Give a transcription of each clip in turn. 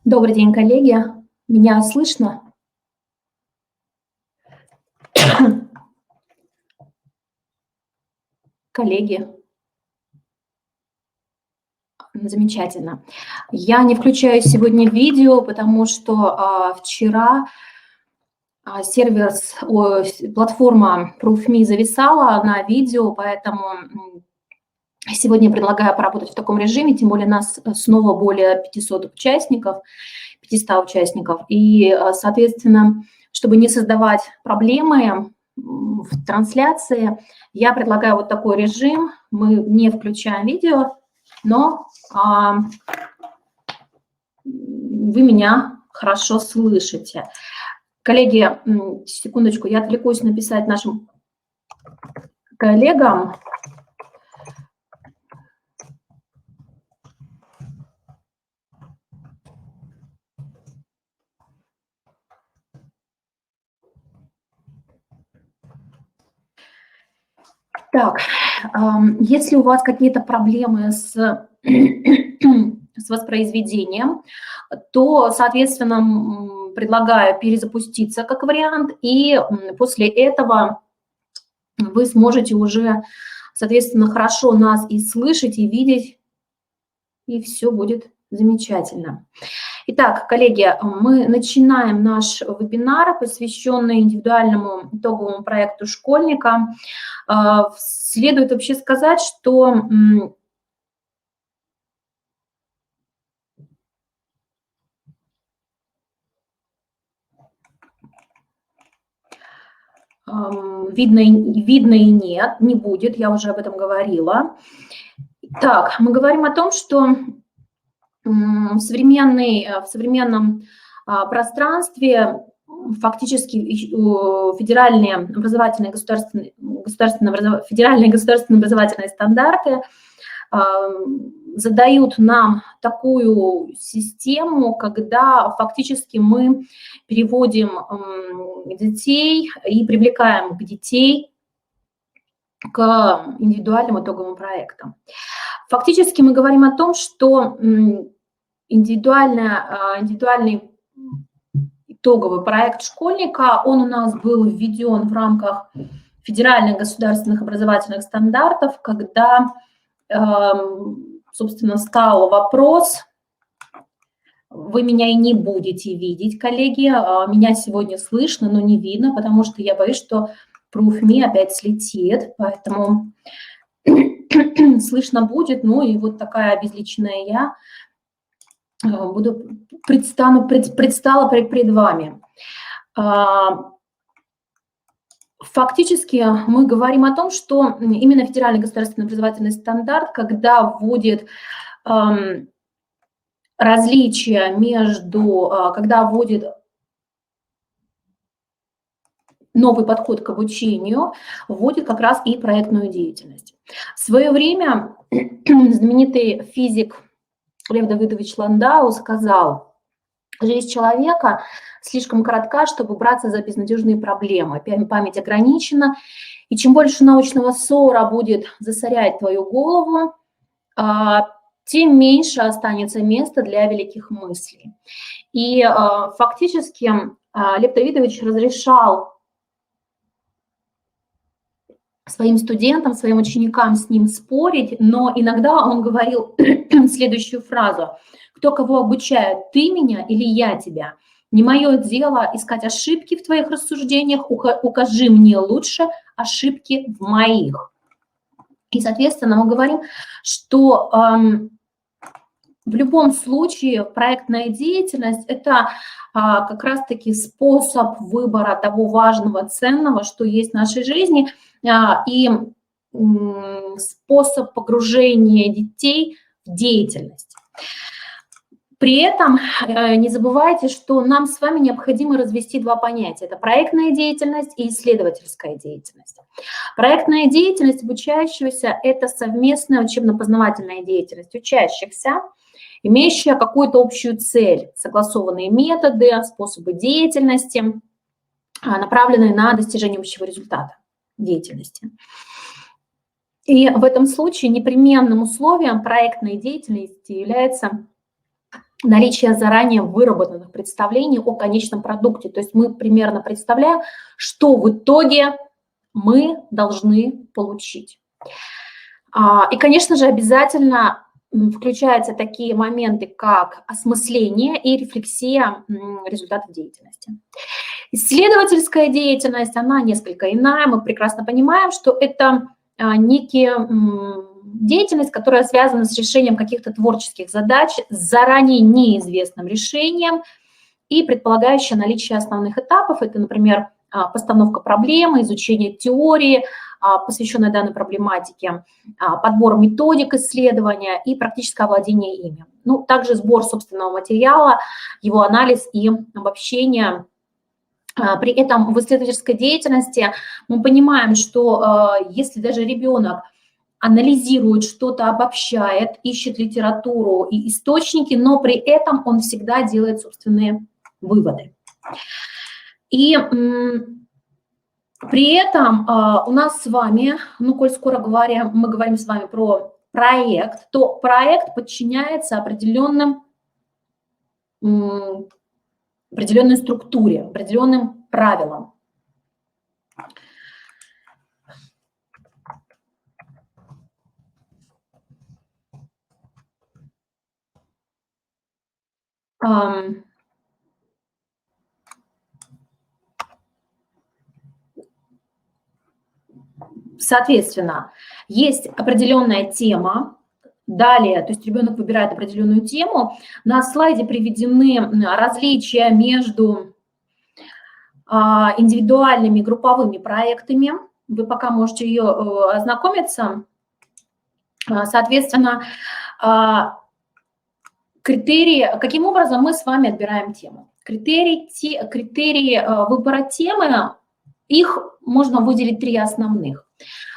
Добрый день, коллеги. Меня слышно? Коллеги, замечательно. Я не включаю сегодня видео, потому что вчера платформа ProofMe зависала на видео, поэтому сегодня предлагаю поработать в таком режиме, тем более нас снова более 500 участников. И, соответственно, чтобы не создавать проблемы в трансляции, я предлагаю вот такой режим. Мы не включаем видео, но вы меня хорошо слышите. Коллеги, секундочку, я отвлекусь написать нашим коллегам. Так, если у вас какие-то проблемы с воспроизведением, то, соответственно, предлагаю перезапуститься как вариант, и после этого вы сможете уже, соответственно, хорошо нас и слышать, и видеть, и все будет замечательно. Итак, коллеги, мы начинаем наш вебинар, посвященный индивидуальному итоговому проекту школьника. Следует вообще сказать, что видно и нет, не будет, я уже об этом говорила. Так, мы говорим о том, что в современном пространстве фактически федеральные государственные образовательные стандарты задают нам такую систему, когда фактически мы переводим детей и привлекаем детей к индивидуальным итоговым проектам. Фактически мы говорим о том, что индивидуальный итоговый проект школьника, он у нас был введен в рамках федеральных государственных образовательных стандартов, когда, собственно, стал вопрос, вы меня и не будете видеть, коллеги, меня сегодня слышно, но не видно, потому что я боюсь, что ProofMe опять слетит, поэтому слышно будет, ну и вот такая обезличенная я предстала пред вами. Фактически мы говорим о том, что именно федеральный государственный образовательный стандарт, когда вводит различия когда вводит новый подход к обучению, вводит как раз и проектную деятельность. В свое время знаменитый физик Лев Давыдович Ландау сказал: жизнь человека слишком коротка, чтобы браться за безнадежные проблемы. Память ограничена, и чем больше научного ссора будет засорять твою голову, тем меньше останется места для великих мыслей. И фактически Лев Давыдович разрешал своим студентам, своим ученикам с ним спорить, но иногда он говорил следующую фразу: кто кого обучает, ты меня или я тебя? Не мое дело искать ошибки в твоих рассуждениях, укажи мне лучше ошибки в моих. И, соответственно, мы говорим, что в любом случае проектная деятельность – это как раз-таки способ выбора того важного, ценного, что есть в нашей жизни, и способ погружения детей в деятельность. При этом не забывайте, что нам с вами необходимо развести два понятия. Это проектная деятельность и исследовательская деятельность. Проектная деятельность обучающегося – это совместная учебно-познавательная деятельность учащихся, имеющая какую-то общую цель, согласованные методы, способы деятельности, направленные на достижение общего результата деятельности. И в этом случае непременным условием проектной деятельности является наличие заранее выработанных представлений о конечном продукте. То есть мы примерно представляем, что в итоге мы должны получить. И, конечно же, обязательно включаются такие моменты, как осмысление и рефлексия результатов деятельности. Исследовательская деятельность, она несколько иная. Мы прекрасно понимаем, что это некие деятельность, которая связана с решением каких-то творческих задач с заранее неизвестным решением и предполагающая наличие основных этапов. Это, например, постановка проблемы, изучение теории, посвященной данной проблематике, подбор методик исследования и практическое овладение ими. Ну, также сбор собственного материала, его анализ и обобщение. При этом в исследовательской деятельности мы понимаем, что если даже ребенок анализирует что-то, обобщает, ищет литературу и источники, но при этом он всегда делает собственные выводы. И при этом у нас с вами, ну, коль скоро мы говорим с вами про проект, то проект подчиняется определенной структуре, определенным правилам. Соответственно, есть определенная тема. Далее, то есть ребенок выбирает определенную тему. На слайде приведены различия между индивидуальными и групповыми проектами. Вы пока можете ее ознакомиться. Соответственно, критерии, каким образом мы с вами отбираем тему. Критерии выбора темы, их можно выделить 3 основных.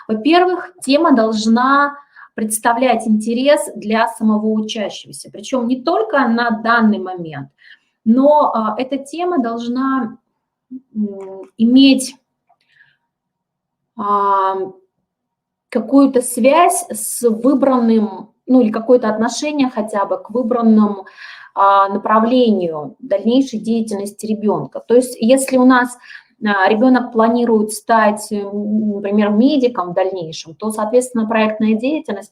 Во-первых, тема должна представлять интерес для самого учащегося, причем не только на данный момент, но эта тема должна иметь какую-то связь с выбранным, ну или какое-то отношение хотя бы к выбранному направлению дальнейшей деятельности ребенка. То есть если у нас ребенок планирует стать, например, медиком в дальнейшем, то, соответственно, проектная деятельность,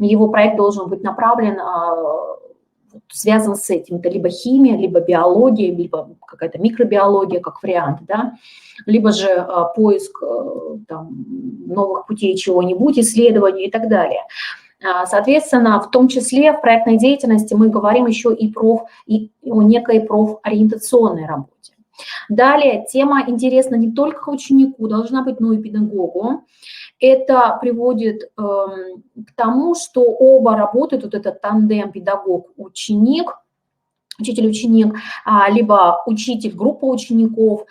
его проект должен быть направлен, связан с этим. Это либо химия, либо биология, либо какая-то микробиология, как вариант, да? Либо же поиск там, новых путей чего-нибудь, исследований и так далее. Соответственно, в том числе в проектной деятельности мы говорим еще и о некой профориентационной работе. Далее, тема интересна не только ученику, должна быть, но и педагогу. Это приводит к тому, что оба работают, вот этот тандем педагог-ученик, учитель-ученик, либо учитель-группа учеников,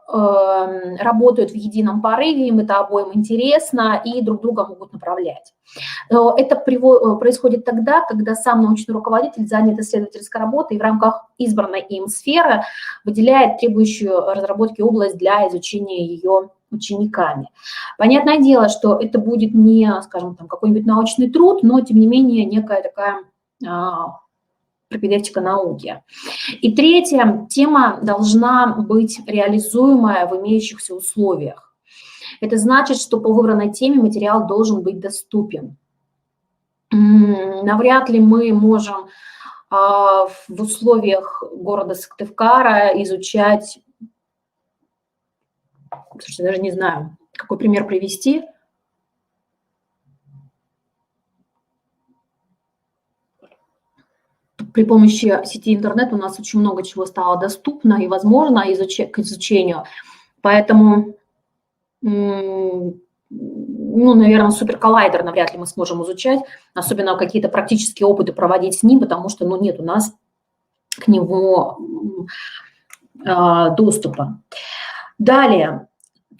работают в едином порыве, им это обоим интересно и друг друга могут направлять. Это происходит тогда, когда сам научный руководитель занят исследовательской работой и в рамках избранной им сферы выделяет требующую разработки область для изучения ее учениками. Понятное дело, что это будет не, скажем, там какой-нибудь научный труд, но тем не менее некая такая пропедевтика науки. И третья тема должна быть реализуемая в имеющихся условиях. Это значит, что по выбранной теме материал должен быть доступен. Навряд ли мы можем в условиях города Сыктывкара изучать, слушайте, даже не знаю, какой пример привести. При помощи сети интернет у нас очень много чего стало доступно и возможно к изучению. Поэтому, ну, наверное, суперколлайдер навряд ли мы сможем изучать, особенно какие-то практические опыты проводить с ним, потому что, ну, нет у нас к нему доступа. Далее,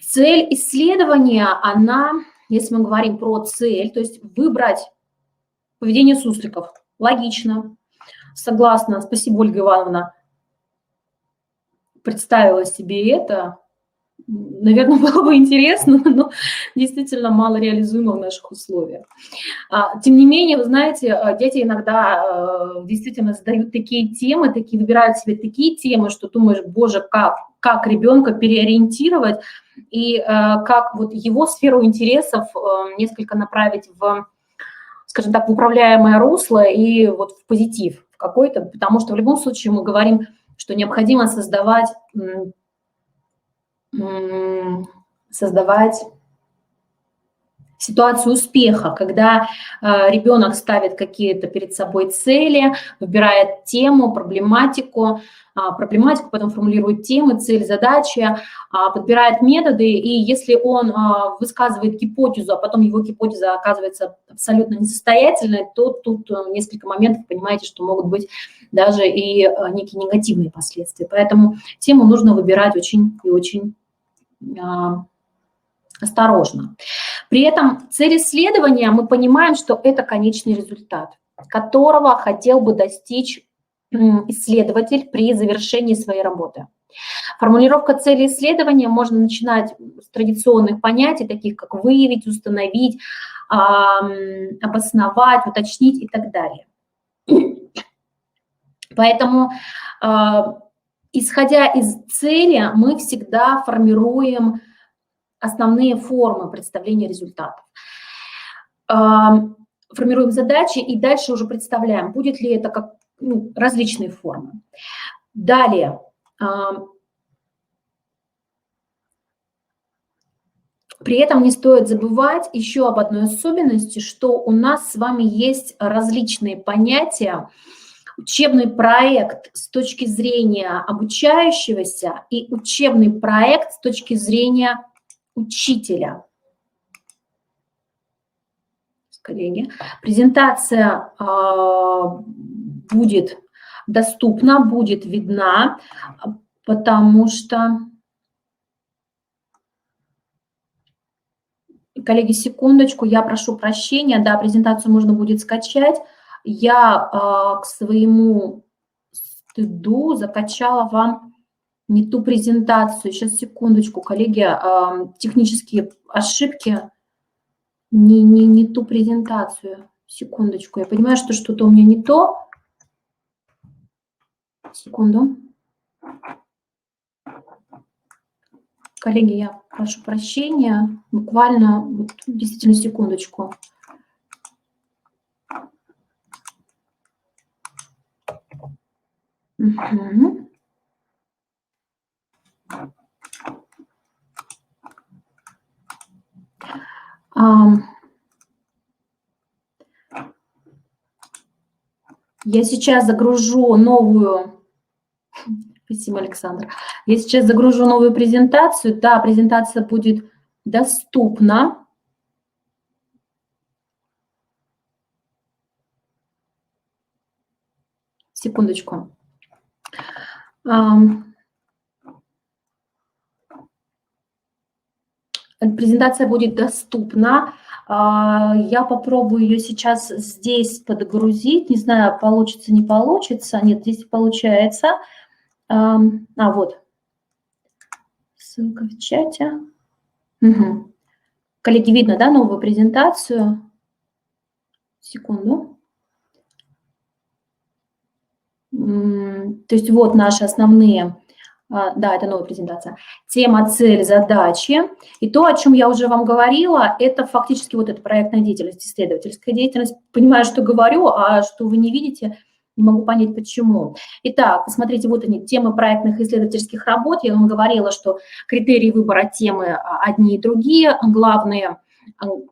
цель исследования, она, если мы говорим про цель, то есть выбрать поведение сусликов, логично. Согласна, спасибо, Ольга Ивановна, представила себе это. наверное, было бы интересно, но действительно мало реализуемо в наших условиях. Тем не менее, вы знаете, дети иногда действительно задают такие темы, выбирают себе такие темы, что думаешь, боже, как ребенка переориентировать и как вот его сферу интересов несколько направить в, скажем так, в управляемое русло и вот в позитив в какой-то, потому что в любом случае мы говорим, что необходимо создавать ситуацию успеха, когда ребенок ставит какие-то перед собой цели, выбирает тему, проблематику, потом формулирует темы, цель, задачи, подбирает методы, и если он высказывает гипотезу, а потом его гипотеза оказывается абсолютно несостоятельной, то тут несколько моментов, понимаете, что могут быть даже и некие негативные последствия. Поэтому тему нужно выбирать очень и очень осторожно. При этом цель исследования, мы понимаем, что это конечный результат, которого хотел бы достичь исследователь при завершении своей работы. Формулировка цели исследования можно начинать с традиционных понятий, таких как выявить, установить, обосновать, уточнить и так далее. Поэтому, исходя из цели, мы всегда формируем основные формы представления результатов. Формируем задачи и дальше уже представляем, будет ли это как различные формы. Далее. При этом не стоит забывать еще об одной особенности, что у нас с вами есть различные понятия. Учебный проект с точки зрения обучающегося и учебный проект с точки зрения учителя. Коллеги, презентация будет доступна, будет видна, потому что... Коллеги, секундочку, я прошу прощения, да, презентацию можно будет скачать. Я к своему стыду закачала вам не ту презентацию. Сейчас, секундочку, коллеги, технические ошибки, не ту презентацию. Секундочку, я понимаю, что что-то у меня не то. Секунду. Коллеги, я прошу прощения, буквально, действительно, секундочку. Угу. Я сейчас загружу новую... Спасибо, Александр. Я сейчас загружу новую презентацию. Да, презентация будет доступна. Секундочку. Презентация будет доступна. Я попробую ее сейчас здесь подгрузить. Не знаю, получится, не получится. Нет, здесь получается. Вот. Ссылка в чате. Угу. Коллеги, видно, да, новую презентацию? Секунду. То есть вот наши основные... Да, это новая презентация. Тема, цель, задачи. И то, о чем я уже вам говорила, это фактически вот эта проектная деятельность, исследовательская деятельность. Понимаю, что говорю, а что вы не видите, не могу понять, почему. Итак, посмотрите, вот они, темы проектных исследовательских работ. Я вам говорила, что критерии выбора темы одни и другие, главные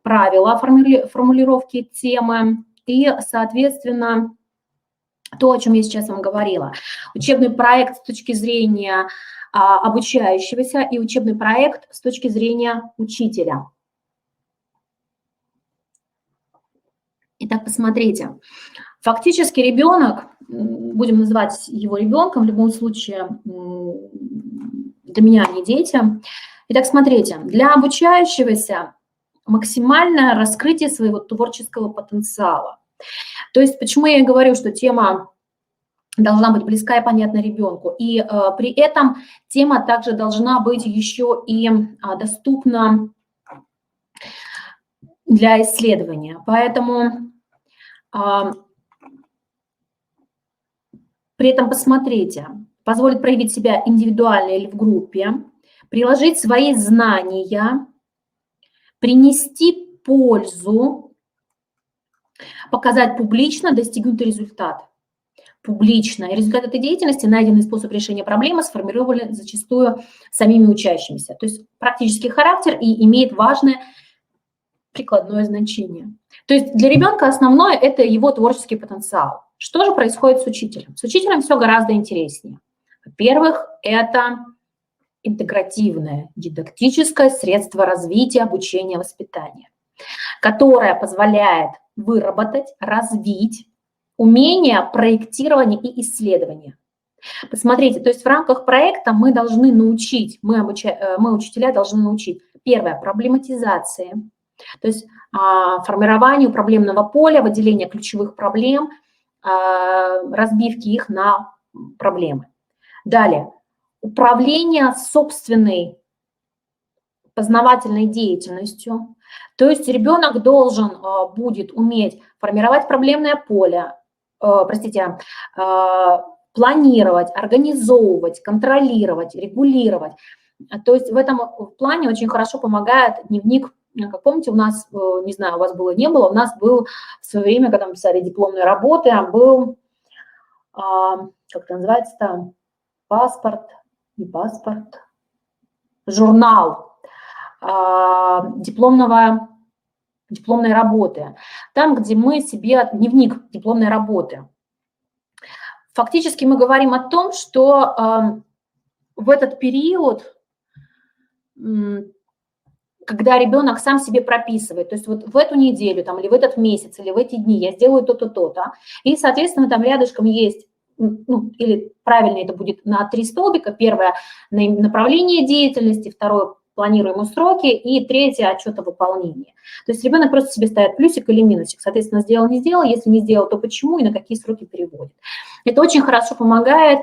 правила формулировки темы и, соответственно, то, о чем я сейчас вам говорила. Учебный проект с точки зрения обучающегося и учебный проект с точки зрения учителя. Итак, посмотрите. Фактически ребенок, будем называть его ребенком, в любом случае для меня они дети. Итак, смотрите, для обучающегося максимальное раскрытие своего творческого потенциала. То есть почему я и говорю, что тема должна быть близка и понятна ребенку. И при этом тема также должна быть еще и доступна для исследования. Поэтому при этом посмотрите, позволит проявить себя индивидуально или в группе, приложить свои знания, принести пользу, показать публично достигнутый результат. Публично. И результат этой деятельности, найденный способ решения проблемы, сформировали зачастую самими учащимися. То есть практический характер и имеет важное прикладное значение. То есть для ребенка основное – это его творческий потенциал. Что же происходит с учителем? С учителем все гораздо интереснее. Во-первых, это интегративное дидактическое средство развития, обучения, воспитания, которое позволяет выработать, развить умение проектирования и исследования. Посмотрите, то есть в рамках проекта мы должны научить, мы учителя должны научить, первое, проблематизации, то есть формированию проблемного поля, выделению ключевых проблем, разбивки их на проблемы. Далее, управление собственной познавательной деятельностью, то есть ребенок должен будет уметь формировать проблемное поле, планировать, организовывать, контролировать, регулировать. То есть в этом плане очень хорошо помогает дневник. Как помните, у нас, не знаю, у вас было, не было, у нас был в свое время, когда мы писали дипломные работы, был, как это называется там, журнал дипломной работы. Там, где мы себе, дневник дипломной работы. Фактически мы говорим о том, что в этот период, когда ребенок сам себе прописывает, то есть вот в эту неделю там, или в этот месяц, или в эти дни я сделаю то-то, то-то, и, соответственно, там рядышком есть, или правильно это будет на 3 столбика, первое – направление деятельности, второе – планируемые сроки, и третье – отчет о выполнении. То есть ребенок просто себе ставит плюсик или минусик, соответственно, сделал, не сделал, если не сделал, то почему и на какие сроки переводит. Это очень хорошо помогает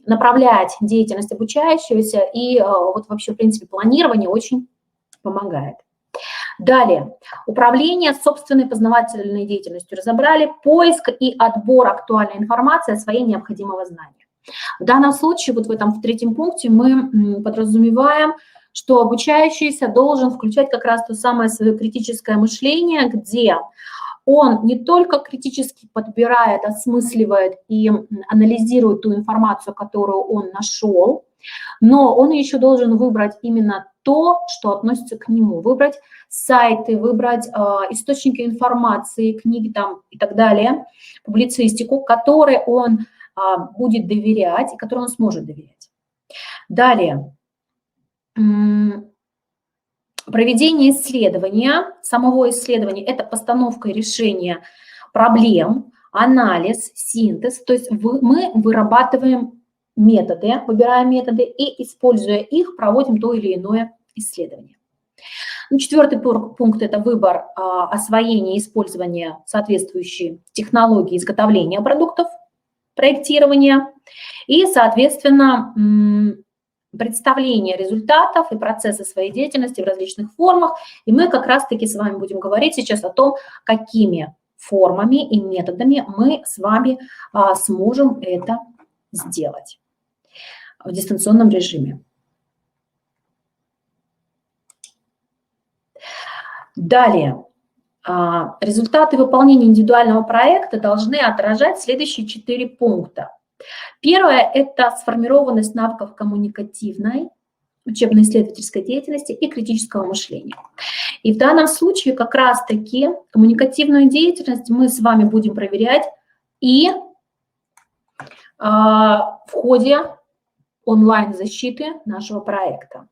направлять деятельность обучающегося, и вот вообще, в принципе, планирование очень помогает. Далее, управление собственной познавательной деятельностью разобрали, поиск и отбор актуальной информации о своей необходимого знания. В данном случае, вот в этом в 3-м пункте мы подразумеваем, что обучающийся должен включать как раз то самое свое критическое мышление, где он не только критически подбирает, осмысливает и анализирует ту информацию, которую он нашел, но он еще должен выбрать именно то, что относится к нему, выбрать сайты, выбрать источники информации, книги там и так далее, публицистику, которой он будет доверять и которой он сможет доверять. Далее. Проведение исследования, самого исследования – это постановка и решение проблем, анализ, синтез. То есть мы вырабатываем методы, выбираем методы и, используя их, проводим то или иное исследование. 4-й пункт – это выбор, освоение и использование соответствующей технологии изготовления продуктов, проектирования и, соответственно, представление результатов и процесса своей деятельности в различных формах. И мы как раз-таки с вами будем говорить сейчас о том, какими формами и методами мы с вами сможем это сделать в дистанционном режиме. Далее. Результаты выполнения индивидуального проекта должны отражать следующие 4 пункта. Первое – это сформированность навыков коммуникативной, учебно-исследовательской деятельности и критического мышления. И в данном случае как раз-таки коммуникативную деятельность мы с вами будем проверять и в ходе онлайн-защиты нашего проекта.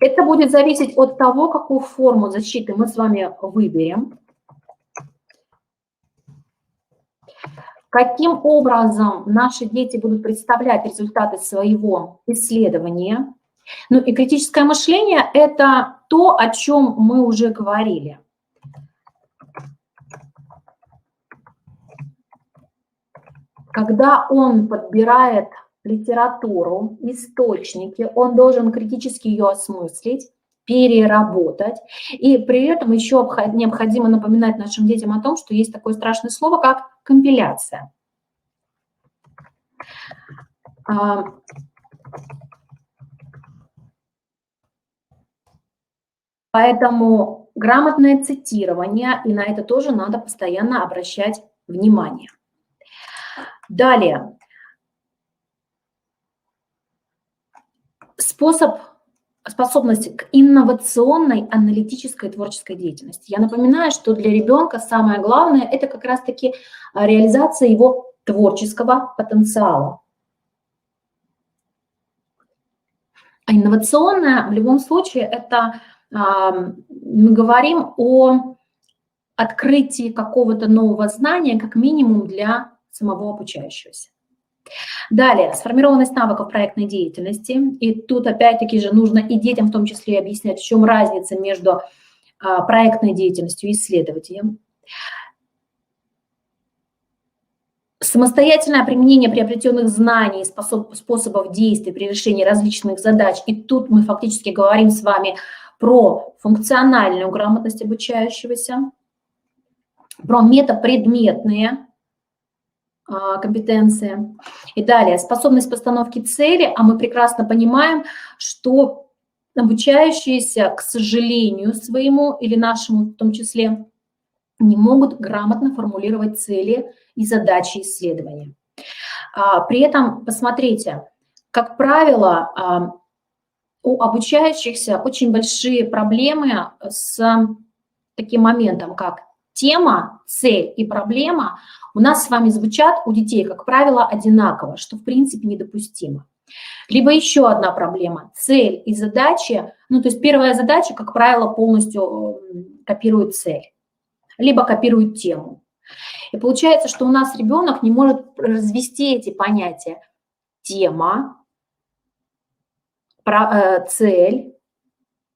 Это будет зависеть от того, какую форму защиты мы с вами выберем. Каким образом наши дети будут представлять результаты своего исследования. Ну и критическое мышление – это то, о чем мы уже говорили. когда он подбирает литературу, источники, он должен критически ее осмыслить, переработать. И при этом еще необходимо напоминать нашим детям о том, что есть такое страшное слово, как компиляция. Поэтому грамотное цитирование, и на это тоже надо постоянно обращать внимание. Далее. Способность к инновационной, аналитической, творческой деятельности. Я напоминаю, что для ребенка самое главное – это как раз-таки реализация его творческого потенциала. А инновационная, в любом случае, это мы говорим о открытии какого-то нового знания, как минимум для самого обучающегося. Далее, сформированность навыков проектной деятельности. И тут опять-таки же нужно и детям в том числе объяснять, в чем разница между проектной деятельностью и исследованием. Самостоятельное применение приобретенных знаний, способов действий при решении различных задач. И тут мы фактически говорим с вами про функциональную грамотность обучающегося, про метапредметные компетенции. И далее, способность постановки цели, а мы прекрасно понимаем, что обучающиеся, к сожалению своему или нашему в том числе, не могут грамотно формулировать цели и задачи исследования. При этом, посмотрите, как правило, у обучающихся очень большие проблемы с таким моментом, как тема, цель и проблема у нас с вами звучат у детей, как правило, одинаково, что в принципе недопустимо. Либо еще одна проблема – цель и задачи. Ну, то есть первая задача, как правило, полностью копирует цель, либо копирует тему. И получается, что у нас ребенок не может развести эти понятия: тема, цель,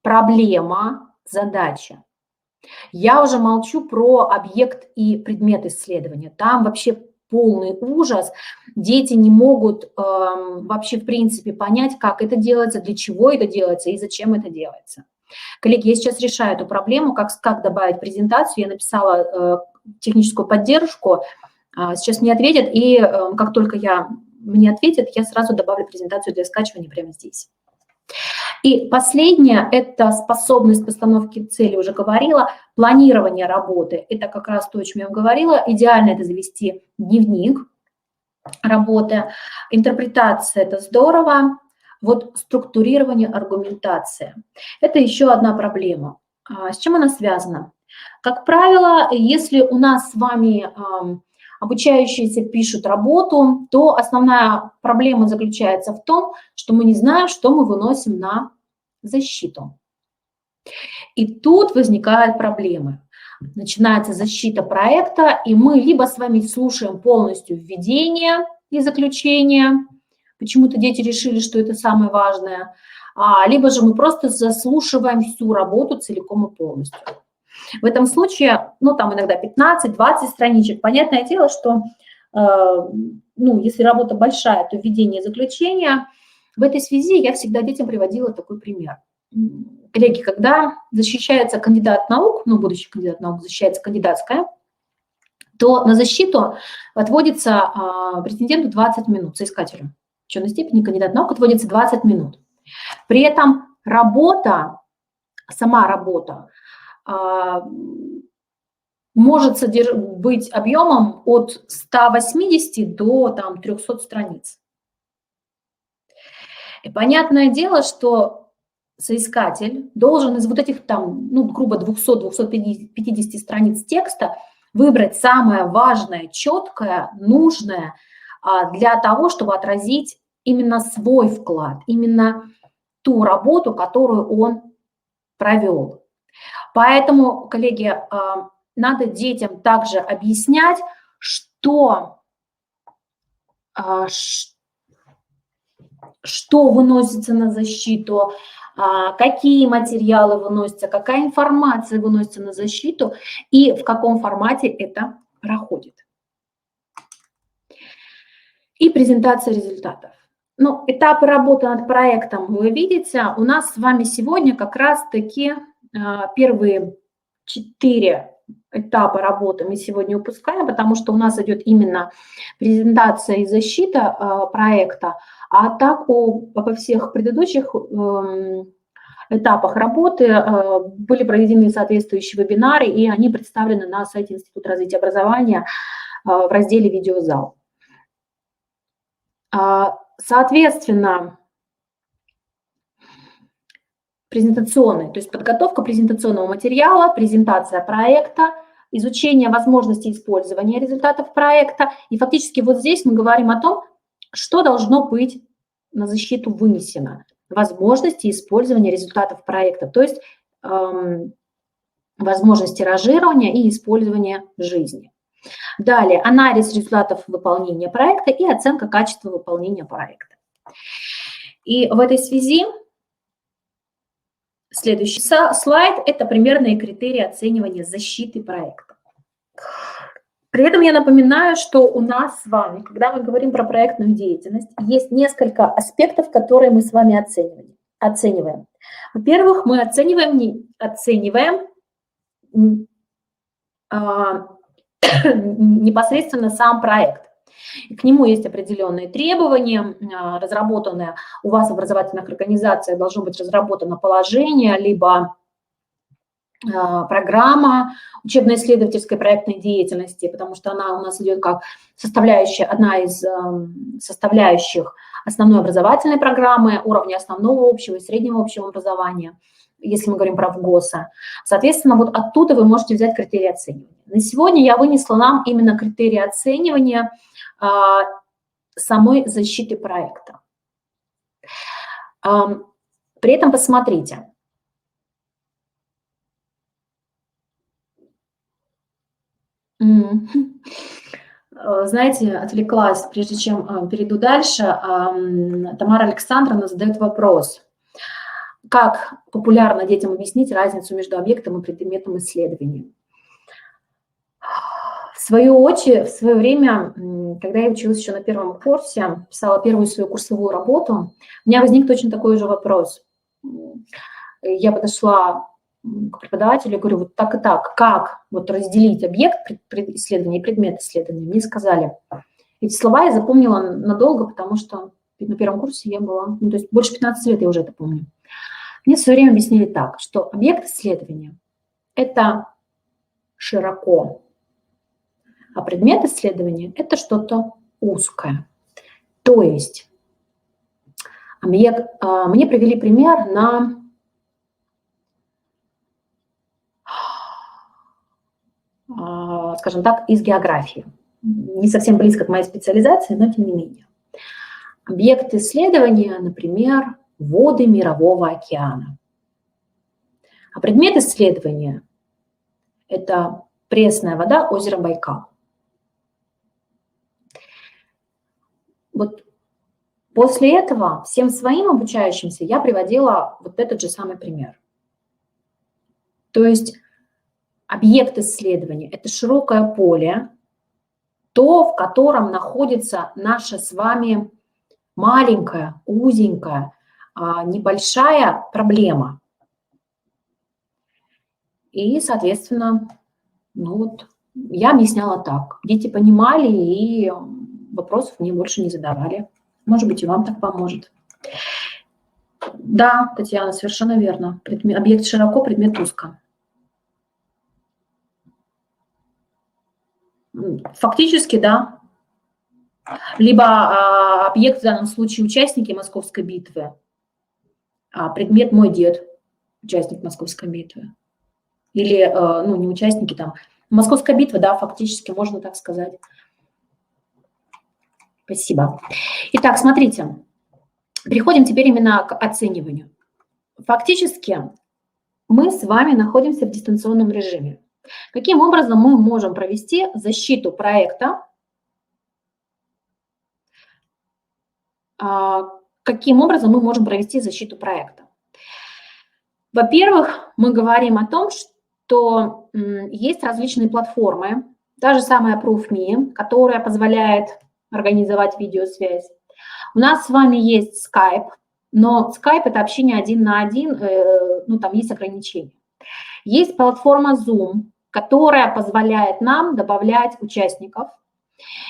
проблема, задача. Я уже молчу про объект и предмет исследования. Там вообще полный ужас. Дети не могут вообще в принципе понять, как это делается, для чего это делается и зачем это делается. Коллеги, я сейчас решаю эту проблему, как добавить презентацию. Я написала техническую поддержку. Сейчас мне ответят, и как только мне ответят, я сразу добавлю презентацию для скачивания прямо здесь. И последнее – это способность постановки цели, уже говорила, планирование работы. Это как раз то, о чем я вам говорила. Идеально это завести дневник работы. Интерпретация – это здорово. Вот структурирование, аргументация – это еще одна проблема. С чем она связана? Как правило, если у нас с вами обучающиеся пишут работу, то основная проблема заключается в том, что мы не знаем, что мы выносим на защиту. И тут возникают проблемы. Начинается защита проекта, и мы либо с вами слушаем полностью введение и заключение, почему-то дети решили, что это самое важное, либо же мы просто заслушиваем всю работу целиком и полностью. В этом случае, ну, там иногда 15-20 страничек. Понятное дело, что, ну, если работа большая, то введение и заключение. В этой связи я всегда детям приводила такой пример. Коллеги, когда защищается кандидат наук, ну, будущий кандидат наук, защищается кандидатская, то на защиту отводится претенденту 20 минут, соискателю ученой степени кандидат наук отводится 20 минут. При этом работа, сама работа, может быть объемом от 180 до там, 300 страниц. И понятное дело, что соискатель должен из вот этих там, ну, грубо 200-250 страниц текста выбрать самое важное, четкое, нужное для того, чтобы отразить именно свой вклад, именно ту работу, которую он провел. Поэтому, коллеги, надо детям также объяснять, что выносится на защиту, какие материалы выносятся, какая информация выносится на защиту и в каком формате это проходит. И презентация результатов. Ну, этапы работы над проектом вы видите. У нас с вами сегодня как раз-таки первые 4 этапа работы мы сегодня упускаем, потому что у нас идет именно презентация и защита проекта, а так во всех предыдущих этапах работы были проведены соответствующие вебинары, и они представлены на сайте Института развития образования в разделе «Видеозал». Соответственно, презентационный, то есть подготовка презентационного материала, презентация проекта, изучение возможностей использования результатов проекта. И фактически вот здесь мы говорим о том, что должно быть на защиту вынесено. Возможности использования результатов проекта, то есть возможность тиражирования и использования в жизни. Далее, анализ результатов выполнения проекта и оценка качества выполнения проекта. И в этой связи следующий слайд – это примерные критерии оценивания защиты проекта. При этом я напоминаю, что у нас с вами, когда мы говорим про проектную деятельность, есть несколько аспектов, которые мы с вами оцениваем. Во-первых, мы оцениваем непосредственно сам проект. К нему есть определенные требования, разработанные у вас в образовательных организациях, должно быть разработано положение, либо программа учебно-исследовательской проектной деятельности, потому что она у нас идет как составляющая, одна из составляющих основной образовательной программы, уровня основного общего и среднего общего образования, если мы говорим про ВГОСа. Соответственно, вот оттуда вы можете взять критерии оценивания. На сегодня я вынесла нам именно критерии оценивания самой защиты проекта. При этом посмотрите. Знаете, отвлеклась, прежде чем перейду дальше. Тамара Александровна задает вопрос. Как популярно детям объяснить разницу между объектом и предметом исследования? В свое время, когда я училась еще на первом курсе, писала первую свою курсовую работу, у меня возник точно такой же вопрос. Я подошла к преподавателю и говорю, вот так и так, как вот разделить объект исследования и предмет исследования? Мне сказали. Эти слова я запомнила надолго, потому что на первом курсе я была, то есть больше 15 лет я уже это помню. Мне в свое время объяснили так, что объект исследования – это широко, а предмет исследования – это что-то узкое. То есть мне привели пример на скажем так, из географии. Не совсем близко к моей специализации, но тем не менее. Объект исследования, например, воды Мирового океана. А предмет исследования – это пресная вода озера Байкал. Вот после этого всем своим обучающимся я приводила вот этот же самый пример. То есть объект исследования – это широкое поле, то, в котором находится наша с вами маленькая, узенькая, небольшая проблема. И, соответственно, ну вот, я объясняла так. Дети понимали и вопросов мне больше не задавали. Может быть, и вам так поможет. Да, Татьяна, совершенно верно. Объект широко, предмет узко. Фактически, да. Либо объект, в данном случае, участники Московской битвы, а предмет мой дед, участник Московской битвы. Или, ну, не участники там. Московская битва, да, фактически, можно так сказать. Спасибо. Итак, смотрите. Переходим теперь именно к оцениванию. Фактически мы с вами находимся в дистанционном режиме. Каким образом мы можем провести защиту проекта? Каким образом мы можем провести защиту проекта? Во-первых, мы говорим о том, что есть различные платформы. Та же самая ProofMe, которая позволяет организовать видеосвязь. У нас с вами есть Skype, но Skype – это общение один на один, ну, там есть ограничения. Есть платформа Zoom, которая позволяет нам добавлять участников.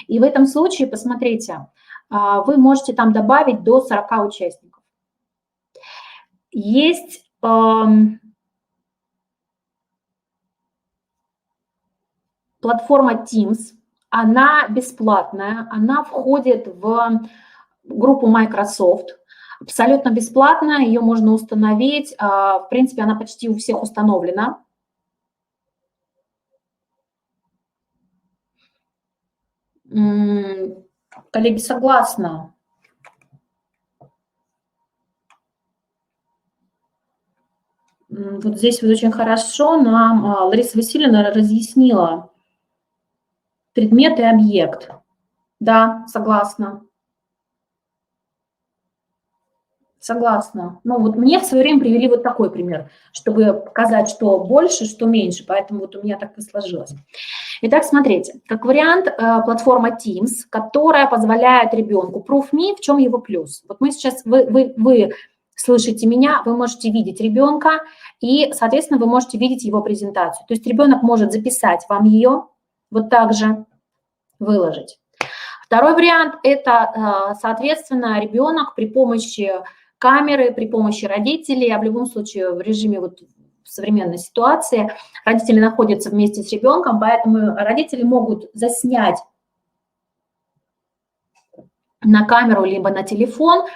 И в этом случае, посмотрите, вы можете там добавить до 40 участников. Есть платформа Teams, она бесплатная, она входит в группу Microsoft, абсолютно бесплатная, ее можно установить, в принципе, она почти у всех установлена. Коллеги, согласна. Вот здесь вот очень хорошо нам Лариса Васильевна разъяснила предмет и объект. Да, согласна. Согласна. Ну вот мне в свое время привели вот такой пример, чтобы показать, что больше, что меньше, поэтому вот у меня так и сложилось. Итак, смотрите, как вариант платформа Teams, которая позволяет ребенку, ProofMe, в чем его плюс? Вот мы сейчас, вы слышите меня, вы можете видеть ребенка, и, соответственно, вы можете видеть его презентацию. То есть ребенок может записать вам ее, вот так же выложить. Второй вариант – это, соответственно, ребенок при помощи камеры, при помощи родителей, а в любом случае в режиме вот в современной ситуации родители находятся вместе с ребенком, поэтому родители могут заснять на камеру либо на телефон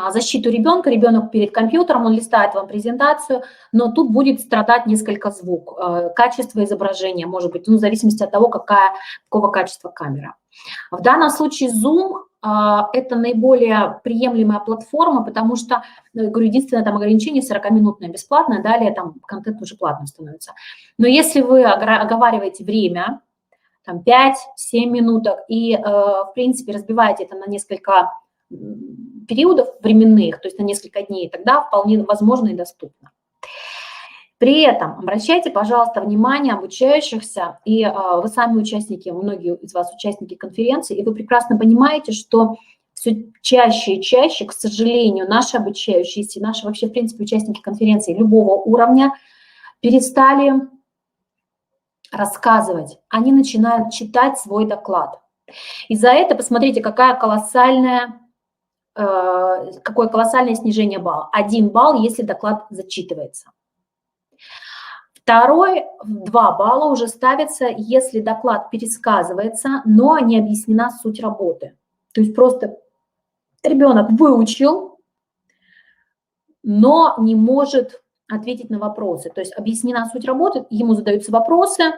защиту ребенка, ребенок перед компьютером, он листает вам презентацию, но тут будет страдать несколько звук, качество изображения, может быть, ну, в зависимости от того, какого качества камера. В данном случае Zoom это наиболее приемлемая платформа, потому что, говорю, единственное там ограничение 40-минутное бесплатное, далее там контент уже платным становится. Но если вы оговариваете время, там 5-7 минуток, и, в принципе, разбиваете это на несколько периодов временных, то есть на несколько дней, тогда вполне возможно и доступно. При этом обращайте, пожалуйста, внимание обучающихся, и вы сами участники, многие из вас участники конференции, и вы прекрасно понимаете, что все чаще и чаще, к сожалению, наши обучающиеся, наши вообще, в принципе, участники конференции любого уровня перестали рассказывать, они начинают читать свой доклад. И за это, посмотрите, какое колоссальное снижение балла. 1 балл, если доклад зачитывается. Второй, 2 балла уже ставится, если доклад пересказывается, но не объяснена суть работы. То есть просто ребенок выучил, но не может ответить на вопросы. То есть объяснена суть работы, ему задаются вопросы,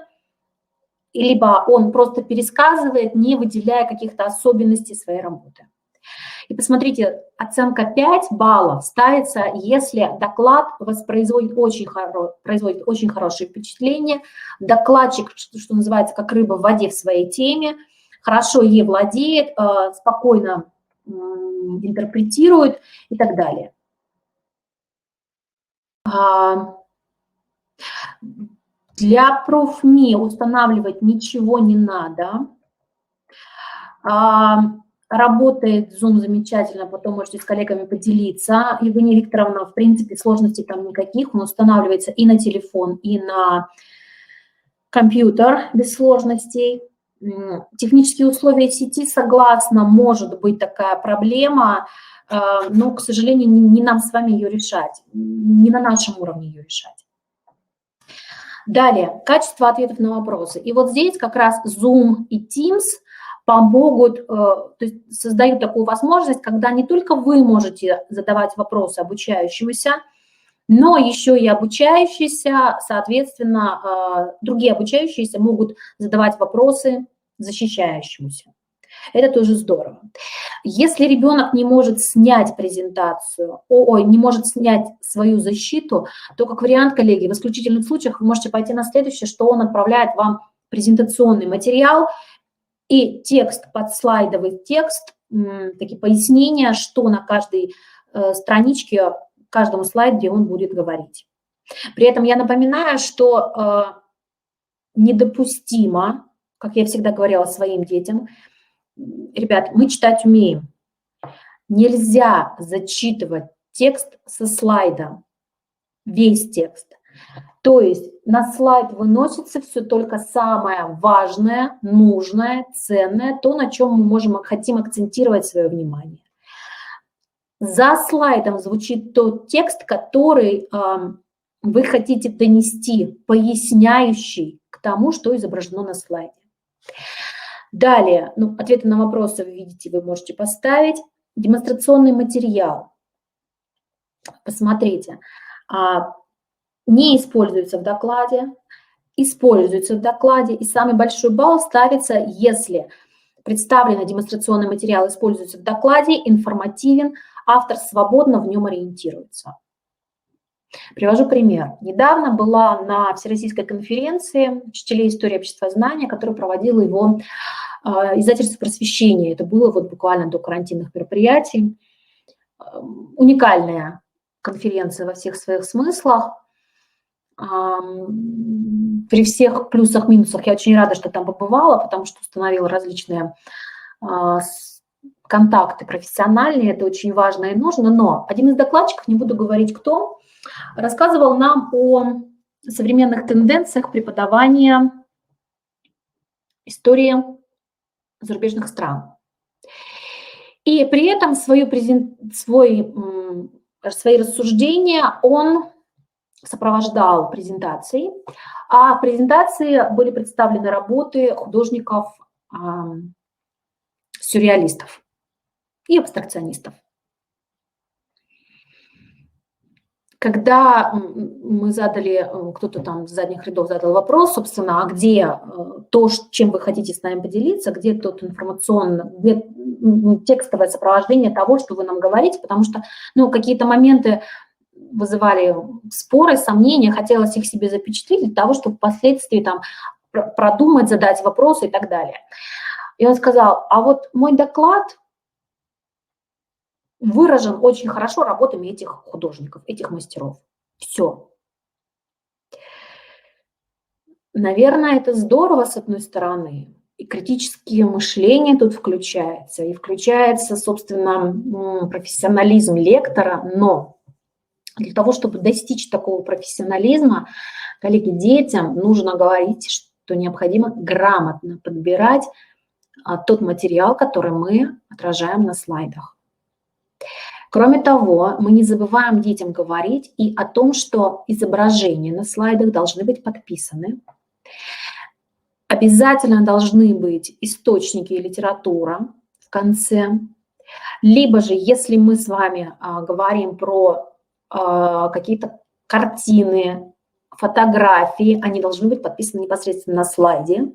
либо он просто пересказывает, не выделяя каких-то особенностей своей работы. И посмотрите, оценка 5 баллов ставится, если доклад производит очень хорошее впечатление, докладчик, что называется, как рыба в воде в своей теме, хорошо ей владеет, спокойно интерпретирует и так далее. Для ProofMe устанавливать ничего не надо. Работает Zoom замечательно, потом можете с коллегами поделиться. Евгения Викторовна, в принципе, сложностей там никаких, он устанавливается и на телефон, и на компьютер без сложностей. Технические условия сети, согласна, может быть такая проблема, но, к сожалению, не нам с вами ее решать, не на нашем уровне ее решать. Далее, качество ответов на вопросы. И вот здесь как раз Zoom и Teams помогут, то есть создают такую возможность, когда не только вы можете задавать вопросы обучающемуся, но еще и обучающиеся, соответственно, другие обучающиеся могут задавать вопросы защищающемуся. Это тоже здорово. Если ребенок не может снять презентацию, не может снять свою защиту, то как вариант, коллеги, в исключительных случаях вы можете пойти на следующее, что он отправляет вам презентационный материал и текст, подслайдовый текст, такие пояснения, что на каждой страничке, каждом слайде он будет говорить. При этом я напоминаю, что недопустимо, как я всегда говорила своим детям, ребят, мы читать умеем. Нельзя зачитывать текст со слайда, весь текст. То есть на слайд выносится все только самое важное, нужное, ценное, то, на чем мы хотим акцентировать свое внимание. За слайдом звучит тот текст, который вы хотите донести, поясняющий к тому, что изображено на слайде. Далее, ответы на вопросы вы видите, вы можете поставить. Демонстрационный материал. Посмотрите, не используется в докладе, используется в докладе, и самый большой балл ставится, если представленный демонстрационный материал используется в докладе, информативен, автор свободно в нем ориентируется. Привожу пример. Недавно была на Всероссийской конференции учителей истории обществознания, которую проводила его издательство «Просвещение». Это было буквально до карантинных мероприятий. Уникальная конференция во всех своих смыслах. При всех плюсах, минусах я очень рада, что там побывала, потому что установила различные контакты профессиональные, это очень важно и нужно. Но один из докладчиков, не буду говорить кто, рассказывал нам о современных тенденциях преподавания истории зарубежных стран. И при этом свои рассуждения он сопровождал презентацией, а в презентации были представлены работы художников-сюрреалистов и абстракционистов. Когда мы задали, кто-то там с задних рядов задал вопрос, собственно, а где то, чем вы хотите с нами поделиться, где тот информационный, где текстовое сопровождение того, что вы нам говорите, потому что какие-то моменты вызывали споры, сомнения, хотелось их себе запечатлеть для того, чтобы впоследствии там продумать, задать вопросы и так далее. И он сказал, а вот мой доклад выражен очень хорошо работами этих художников, этих мастеров. Все. Наверное, это здорово, с одной стороны. И критическое мышление тут включается. И включается, собственно, профессионализм лектора. Но для того, чтобы достичь такого профессионализма, коллеги, детям нужно говорить, что необходимо грамотно подбирать тот материал, который мы отражаем на слайдах. Кроме того, мы не забываем детям говорить и о том, что изображения на слайдах должны быть подписаны. Обязательно должны быть источники и литература в конце. Либо же, если мы с вами говорим про какие-то картины, фотографии, они должны быть подписаны непосредственно на слайде.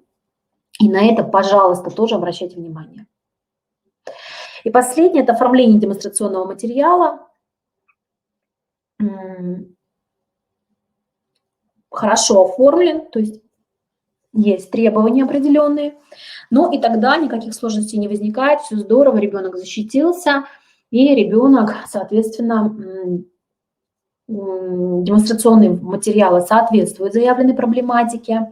И на это, пожалуйста, тоже обращайте внимание. И последнее – это оформление демонстрационного материала. Хорошо оформлен, то есть требования определенные. Ну и тогда никаких сложностей не возникает, все здорово, ребенок защитился, и ребенок, соответственно, демонстрационные материалы соответствуют заявленной проблематике,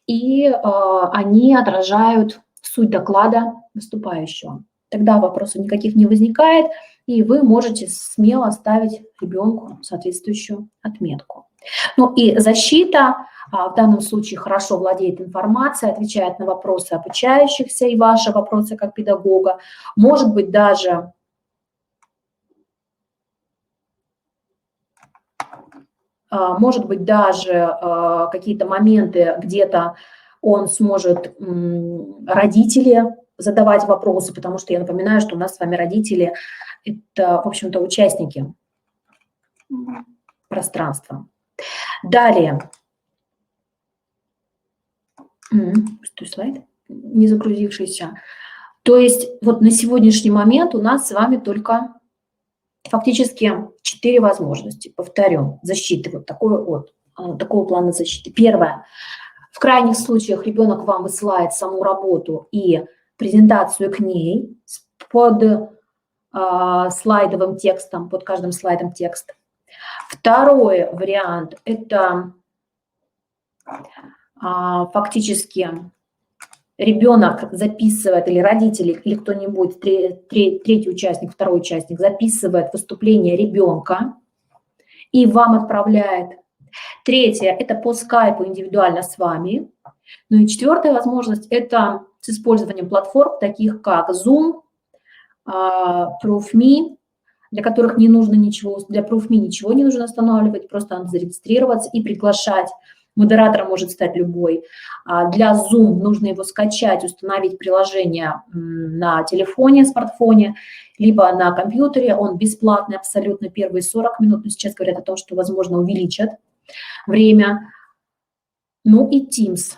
и они отражают суть доклада выступающего. Тогда вопросов никаких не возникает, и вы можете смело ставить ребенку соответствующую отметку. Ну и защита в данном случае хорошо владеет информацией, отвечает на вопросы обучающихся и ваши вопросы как педагога. Может быть даже какие-то моменты где-то он сможет родители задавать вопросы, потому что я напоминаю, что у нас с вами родители – это, в общем-то, участники пространства. Далее. Пустой слайд, не загрузившийся. То есть вот на сегодняшний момент у нас с вами только фактически 4 возможности. Повторю, защиты такого плана защиты. Первое. В крайних случаях ребенок вам высылает саму работу и презентацию к ней под слайдовым текстом, под каждым слайдом текст. Второй вариант – это фактически ребенок записывает, или родители, или кто-нибудь, третий участник, второй участник, записывает выступление ребенка и вам отправляет. Третье – это по скайпу индивидуально с вами. Ну и четвертая возможность – это с использованием платформ, таких как Zoom, ProofMe, для которых не нужно ничего, для ProofMe ничего не нужно устанавливать, просто надо зарегистрироваться и приглашать. Модератором может стать любой. Для Zoom нужно его скачать, установить приложение на телефоне, смартфоне, либо на компьютере. Он бесплатный абсолютно первые 40 минут, но сейчас говорят о том, что, возможно, увеличат время. Ну и Teams.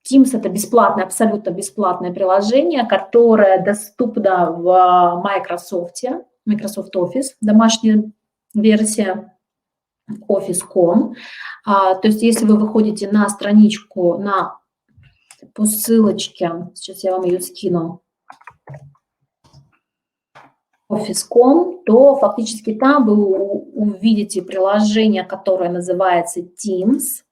Teams – это бесплатное, абсолютно бесплатное приложение, которое доступно в Microsoft Office, домашняя версия Office.com. То есть если вы выходите на страничку по ссылочке, сейчас я вам ее скину, Office.com, то фактически там вы увидите приложение, которое называется Teams.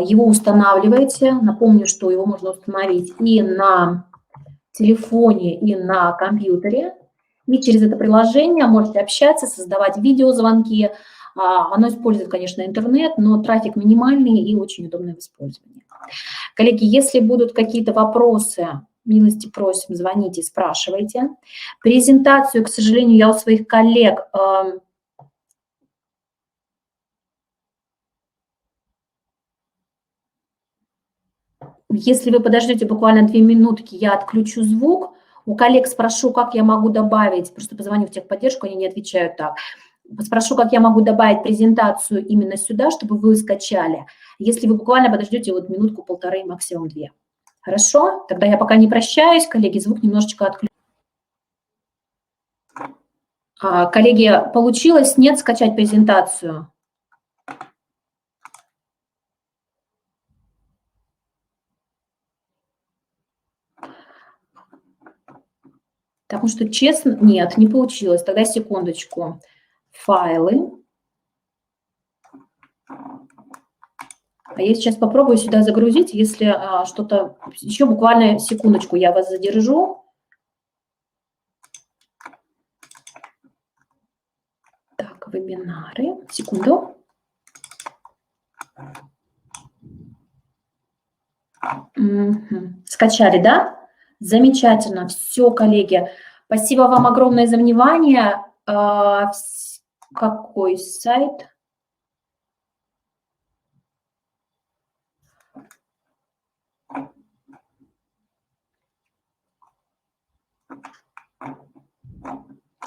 Его устанавливаете. Напомню, что его можно установить и на телефоне, и на компьютере. И через это приложение можете общаться, создавать видеозвонки. Оно использует, конечно, интернет, но трафик минимальный и очень удобный в использовании. Коллеги, если будут какие-то вопросы, милости просим, звоните, спрашивайте. Презентацию, к сожалению, я у своих коллег... Если вы подождете буквально 2 минутки, я отключу звук. У коллег спрошу, как я могу добавить, просто позвоню в техподдержку, они не отвечают так. Спрошу, как я могу добавить презентацию именно сюда, чтобы вы скачали. Если вы буквально подождете вот минутку-полторы, максимум 2. Хорошо? Тогда я пока не прощаюсь, коллеги, звук немножечко отключу. Коллеги, получилось, нет, скачать презентацию? Потому что, честно, нет, не получилось. Тогда секундочку. Файлы. Я сейчас попробую сюда загрузить, если что-то... Еще буквально секундочку я вас задержу. Так, вебинары. Секунду. Скачали, да? Замечательно. Все, коллеги. Спасибо вам огромное за внимание. Какой сайт?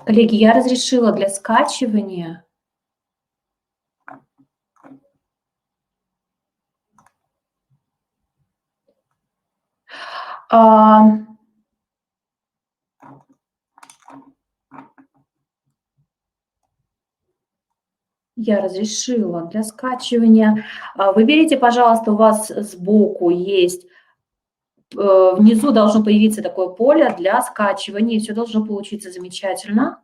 Коллеги, я разрешила для скачивания. Я разрешила для скачивания. Выберите, пожалуйста, у вас сбоку есть, внизу должно появиться такое поле для скачивания, и все должно получиться замечательно.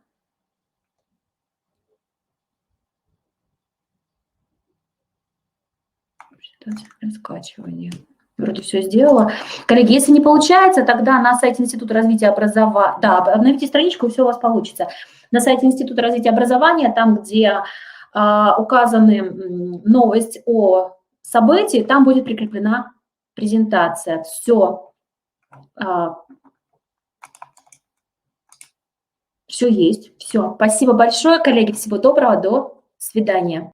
Для скачивания. Вроде все сделала. Коллеги, если не получается, тогда на сайте Института развития образования, да, обновите страничку, и все у вас получится. На сайте Института развития образования, там, где указаны новость о событии, там будет прикреплена презентация. Все. Все есть. Все. Спасибо большое, коллеги. Всего доброго. До свидания.